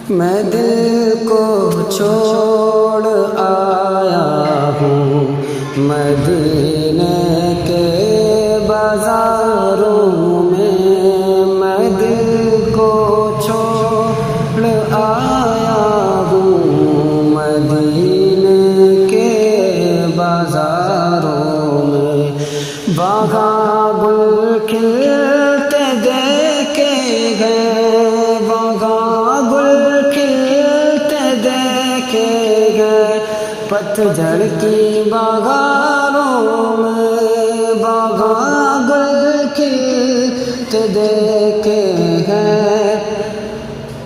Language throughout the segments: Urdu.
میں دل کو چھوڑ آیا ہوں مدینے کے بازاروں میں دل کو چھوڑ آیا ہوں مدینے کے بازاروں میں باغاں گل کھلتے دیکھے گئے باغاں گل کھلتے دیکھے گئے پتجھڑ کی بہاروں میں باغاں گل کھلتے دیکھے گئے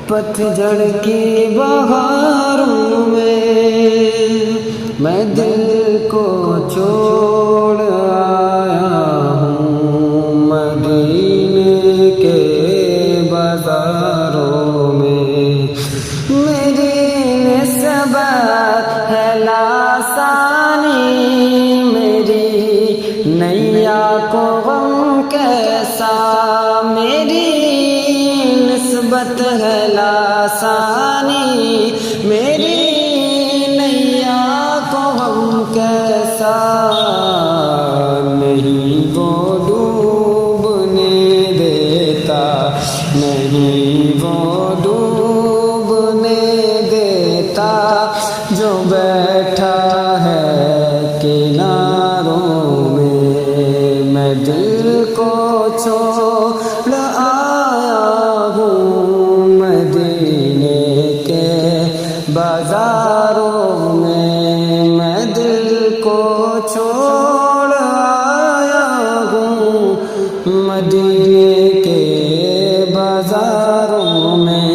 پتجھڑ کی بہاروں میں دل کو چھوڑ آیا ہوں مدینے کے بازاروں میں میری نسبت ہے لاسانی میری نیا کو غم کیسا میری نسبت ہے لاسانی میری کیسا نہیں وہ ڈوبنے دیتا نہیں وہ ڈوبنے دیتا جو بیٹھا ہے کناروں میں دل کو چھوڑ آیا ہوں مدینے کے بازاروں میں دل کو چھوڑ آیا ہوں مدینے کے بازاروں میں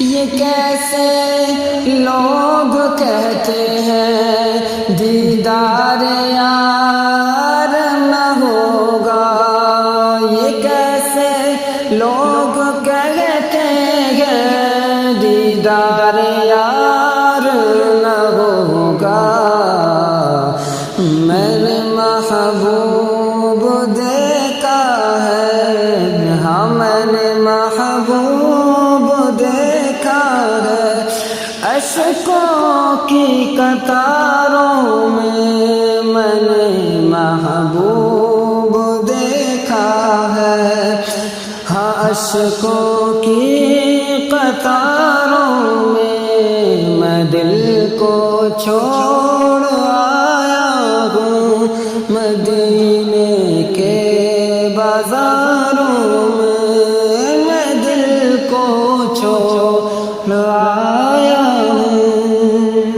یہ کیسے لوگ کہتے ہیں دیدار یار نہ ہوگا یہ کیسے لوگ کہتے ہیں دیدار یار نہ ہوگا میں نے محبوب دیکھا ہے ہاں میں نے محبوب دیکھا ہے اشکوں کی قطاروں میں نے محبوب دیکھا ہے ہاں اشکوں کی قطاروں میں دل کو چھوڑ آیا ہوں مدینے کے بازاروں میں دل کو چھوڑ آیا ہوں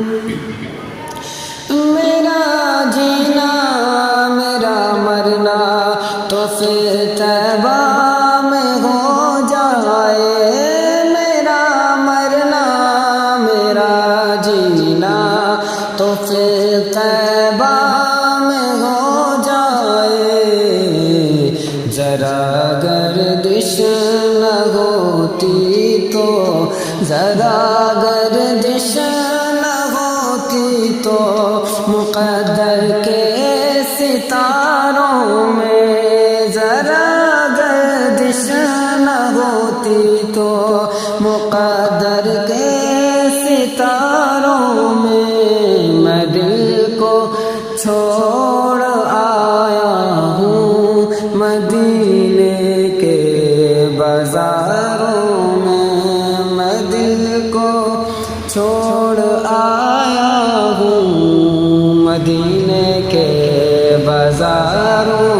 میرا جینا میرا مرنا تو پھر طیبہ میں ہو جائے میرا مرنا میرا جینا تو پھر طیبہ میں ہو جائے ذرا گردش نہ ہوتی تو ذرا گردش نہ ہوتی تو مقدر کے ستاروں میں ذرا گردش نہ ہوتی تو مقدر کے ستاروں میں دل کو چھوڑ آیا ہوں مدینے کے بازاروں میں دل کو چھوڑ آیا ہوں مدینے کے بازاروں